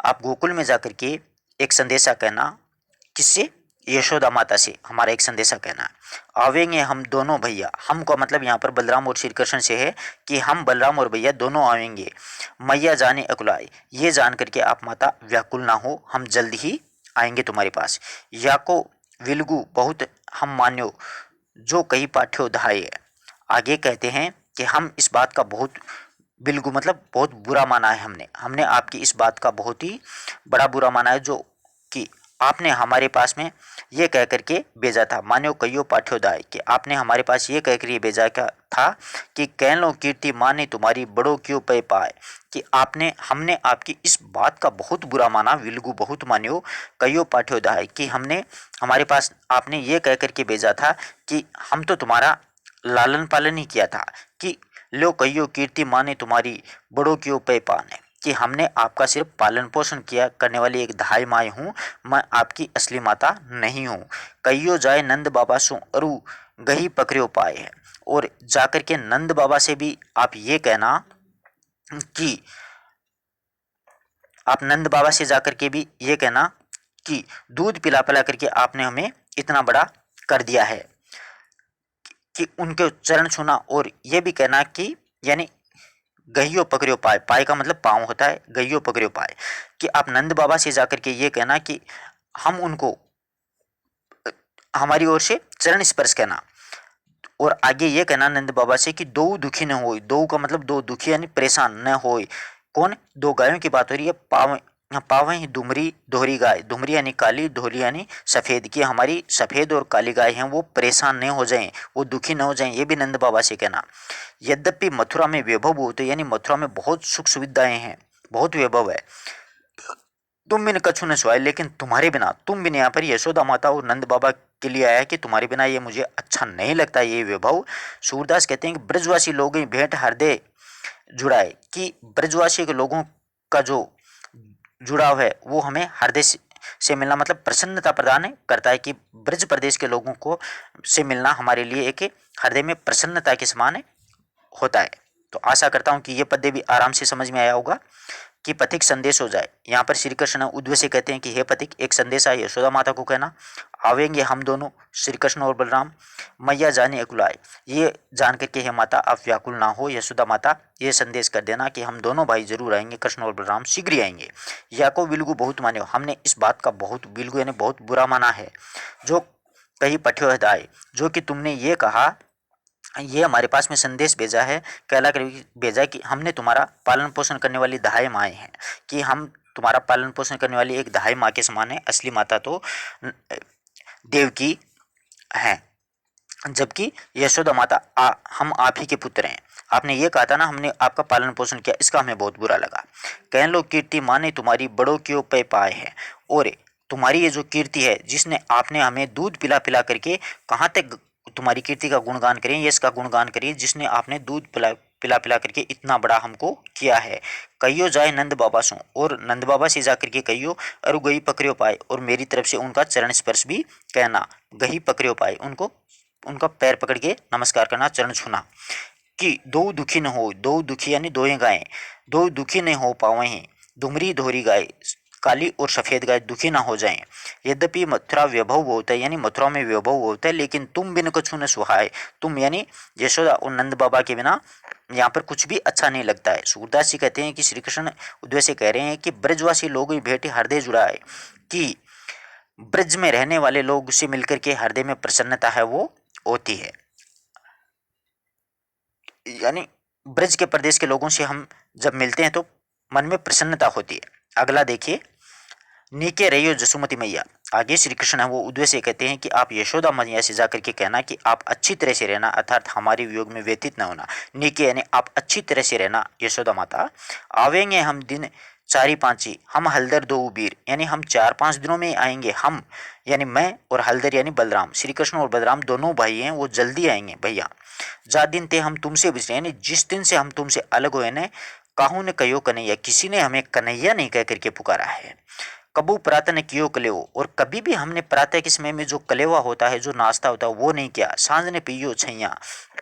आप गोकुल में जाकर के एक संदेशा कहना। किससे? यशोदा माता से हमारा एक संदेशा कहना। आवेंगे हम दोनों भैया, हम का मतलब यहाँ पर बलराम और श्री कृष्ण से है कि हम बलराम और भैया दोनों आवेंगे। मैया जाने अकुलाए, ये जान करके आप माता व्याकुल ना हो, हम जल्द ही आएंगे तुम्हारे पास। या को विलगु बहुत हम मान्यो जो कही पाठ्यो धाये। आगे कहते हैं कि हम इस बात का बहुत बिल्कुल मतलब बहुत बुरा माना है, हमने आपकी इस बात का बहुत ही बड़ा बुरा माना है जो कि आपने हमारे पास में ये कह करके भेजा था। मान्यो कहियो पाठ्योदाय, कि आपने हमारे पास ये कह कर ये भेजा था कि कह लो कीर्ति माने तुम्हारी बड़ो क्यों पे पाए, कि हमने आपकी इस बात का बहुत बुरा माना। विलगु बहुत मान्यो कहियो पाठ्योदाय, कि हमारे पास आपने ये कह करके भेजा था कि हम तो तुम्हारा लालन पालन ही किया था, कि लो कहियो कीर्ति माने तुम्हारी बड़ों क्यों पे पाने। कि हमने आपका सिर्फ पालन पोषण किया करने वाली एक दहाई माई हूँ, मैं आपकी असली माता नहीं हूँ। कहियो जाए नंद बाबा सो अरु गही पकड़ियो पाए है। और जाकर के नंद बाबा से भी आप ये कहना कि आप नंद बाबा से जाकर के भी ये कहना कि दूध पिला पिला करके आपने हमें इतना बड़ा कर दिया है, कि उनके चरण छूना। और ये भी कहना कि यानी गहियो पकड़ियो पाए, पाए का मतलब पाँव होता है, गहियो पकड़ियो पाए, कि आप नंद बाबा से जाकर के ये कहना कि हम उनको हमारी ओर से चरण स्पर्श कहना। और आगे ये कहना नंद बाबा से कि दो दुखी न होए, दो का मतलब दो दुखी यानी परेशान न होए। कौन? दो गायों की बात हो रही है। पावे ही दुमरी दोहरी गाय, दुमरी यानी काली, दोहरी यानी सफेद, की हमारी सफेद और काली गाय हैं वो परेशान नहीं हो जाएं, वो दुखी न हो जाएं, ये भी नंद बाबा से कहना। यद्यपि मथुरा में वैभव होते यानी मथुरा में बहुत सुख सुविधाएं हैं, बहुत वैभव है, तुम बिन कछु न सुहाए, लेकिन तुम्हारे बिना, तुम बिन यहाँ पर यशोदा माता और नंद बाबा के लिए आया कि तुम्हारे बिना ये मुझे अच्छा नहीं लगता ये वैभव। सूरदास कहते हैं कि ब्रजवासी लोग भेंट हृदय जुड़ाए, कि ब्रजवासी के लोगों का जो जुड़ाव है वो हमें हृदय से मिलना मतलब प्रसन्नता प्रदान करता है, कि ब्रज प्रदेश के लोगों को से मिलना हमारे लिए एक हृदय में प्रसन्नता के समान होता है। तो आशा करता हूँ कि ये पद्य भी आराम से समझ में आया होगा, कि पथिक संदेश हो जाए। यहाँ पर श्री कृष्ण उद्धव से कहते हैं कि हे पथिक, एक संदेश है यशोदा माता को कहना, आवेंगे हम दोनों श्री कृष्ण और बलराम, मैया जाने अकुलाए, ये जान करके हे माता आप व्याकुल ना हो, यशोदा माता ये संदेश कर देना कि हम दोनों भाई जरूर आएंगे, कृष्ण और बलराम शीघ्र ही आएंगे। या को बिल्गु बहुत माने, हमने इस बात का बहुत, बिल्गु यानी बहुत बुरा माना है, जो कहीं पठ्यो हृदय, जो कि तुमने ये कहा, ये हमारे पास में संदेश भेजा है, कहला कर भेजा कि हमने तुम्हारा पालन पोषण करने वाली दहाई माएँ हैं, कि हम तुम्हारा पालन पोषण करने वाली एक दहाई माँ के समान है, असली माता तो देवकी हैं, जबकि यशोदा माता हम आप ही के पुत्र हैं। आपने ये कहा था ना हमने आपका पालन पोषण किया, इसका हमें बहुत बुरा लगा। कह लो कीर्ति माने तुम्हारी बड़ों क्यों पे पाए हैं, और तुम्हारी ये जो कीर्ति है जिसने आपने हमें दूध पिला पिला करके, कहाँ तक तुम्हारी कीर्ति का गुणगान करें, यश का गुणगान करिए, जिसने आपने दूध पिला पिला करके इतना बड़ा हमको किया है। कहियो जाए नंद बाबा सो, और नंद बाबा से जा करके कहियो अरु गई पकड़ियो पाए, और मेरी तरफ से उनका चरण स्पर्श भी कहना, गही पकड़ियो पाए, उनको उनका पैर पकड़ के नमस्कार करना, चरण छूना। कि दो दुखी न हो, दो दुखी यानी दोए गायें, दो दुखी न हो पावे हैं, दुमरी दोहरी गाय, काली और सफेद गाय दुखी ना हो जाएं। यद्यपि मथुरा वैभव होता है यानी मथुरा में वैभव होता है, लेकिन तुम बिन कछु न सुहाए, तुम यानी यशोदा और नंद बाबा के बिना यहाँ पर कुछ भी अच्छा नहीं लगता है। सूरदास जी कहते हैं कि श्री कृष्ण उद्धव से कह रहे हैं कि ब्रजवासी लोग भेंट हृदय जुड़ाए, कि ब्रज में रहने वाले लोग से मिलकर के हृदय में प्रसन्नता है वो होती है, यानी ब्रज के प्रदेश के लोगों से हम जब मिलते हैं तो मन में प्रसन्नता होती है। अगला देखिए, नीके रहियो जसुमती मैया। आगे श्री कृष्ण है वो उद्धव से कहते हैं कि आप यशोदा मैया से जाकर के कहना कि आप अच्छी तरह से रहना, अर्थात हमारे वियोग में व्यतीत न होना। नीके यानी आप अच्छी तरह से रहना यशोदा माता। आवेंगे हम दिन चारी पांची, हम हलदर दो उबीर, यानी हम 4-5 दिनों में आएंगे। हम यानी मैं और हलदर यानी बलराम, श्री कृष्ण और बलराम दोनों भाई हैं, वो जल्दी आएंगे भैया। जा दिन ते हम तुमसे बिछड़े, यानी जिस दिन से हम तुमसे अलग हुए न, काहू ने कहो कन्हैया, किसी ने हमें कन्हैया नहीं कह करके पुकारा है। कबू प्रातः ने कियो कलेवो, और कभी भी हमने प्रातः के समय में जो कलेवा होता है, जो नाश्ता होता है वो नहीं किया। सांझ ने पियो छैया,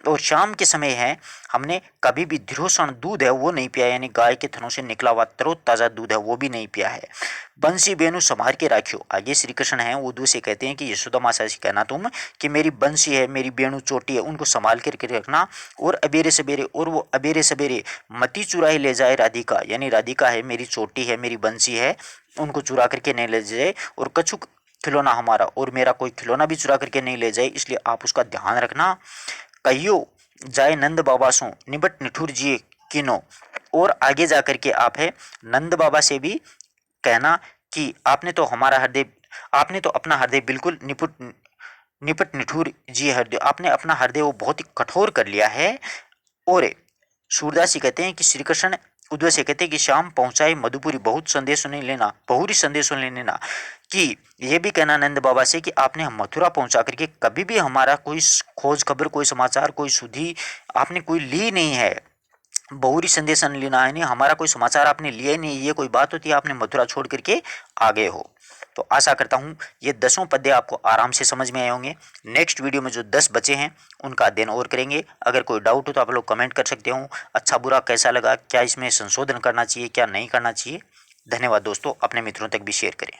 और शाम के समय है हमने कभी भी धिरोषण दूध है वो नहीं पिया, यानी गाय के थनों से निकला हुआ तरोताजा दूध है वो भी नहीं पिया है। बंसी बेनु संभार के राखियो। आगे श्री कृष्ण है वो दूध से कहते हैं कि यशोदा माता से कहना तुम कि मेरी बंसी है, मेरी बेणु चोटी है, उनको संभाल करके रखना, और अबेरे सवेरे, और वो अबेरे सवेरे मती चुराई ले जाए राधिका, यानी राधिका है मेरी चोटी है, मेरी बंसी है, उनको चुरा करके नहीं ले जाए, और कछु खिलौना हमारा और मेरा कोई खिलौना भी चुरा करके नहीं ले जाए, इसलिए आप उसका ध्यान रखना। कहियो जाए नंद बाबा सो निबट निठुर जिए किनो, और आगे जा करके आप है नंद बाबा से भी कहना कि आपने तो हमारा हृदय, आपने तो अपना हृदय बिल्कुल निपट निठुर जी हृदय, आपने अपना हृदय वो बहुत ही कठोर कर लिया है। और सूरदास जी कहते हैं कि श्री कृष्ण उद्धव से कहते हैं कि शाम पहुंचाए मधुपुरी, बहुत संदेश नहीं लेना, बहुरी संदेश नहीं लेना, कि ये भी कहना नंद बाबा से कि आपने मथुरा पहुंचा करके कभी भी हमारा कोई खोज खबर, कोई समाचार, कोई सुधी आपने कोई ली नहीं है। बहुरी संदेश लेना है नहीं, हमारा कोई समाचार आपने लिया ही नहीं, ये कोई बात होती है आपने मथुरा छोड़ करके आ गए हो। तो आशा करता हूँ ये 10 पद्य आपको आराम से समझ में आए होंगे। नेक्स्ट वीडियो में जो 10 बचे हैं उनका अध्ययन और करेंगे। अगर कोई डाउट हो तो आप लोग कमेंट कर सकते हो, अच्छा बुरा कैसा लगा, क्या इसमें संशोधन करना चाहिए, क्या नहीं करना चाहिए। धन्यवाद दोस्तों, अपने मित्रों तक भी शेयर करें।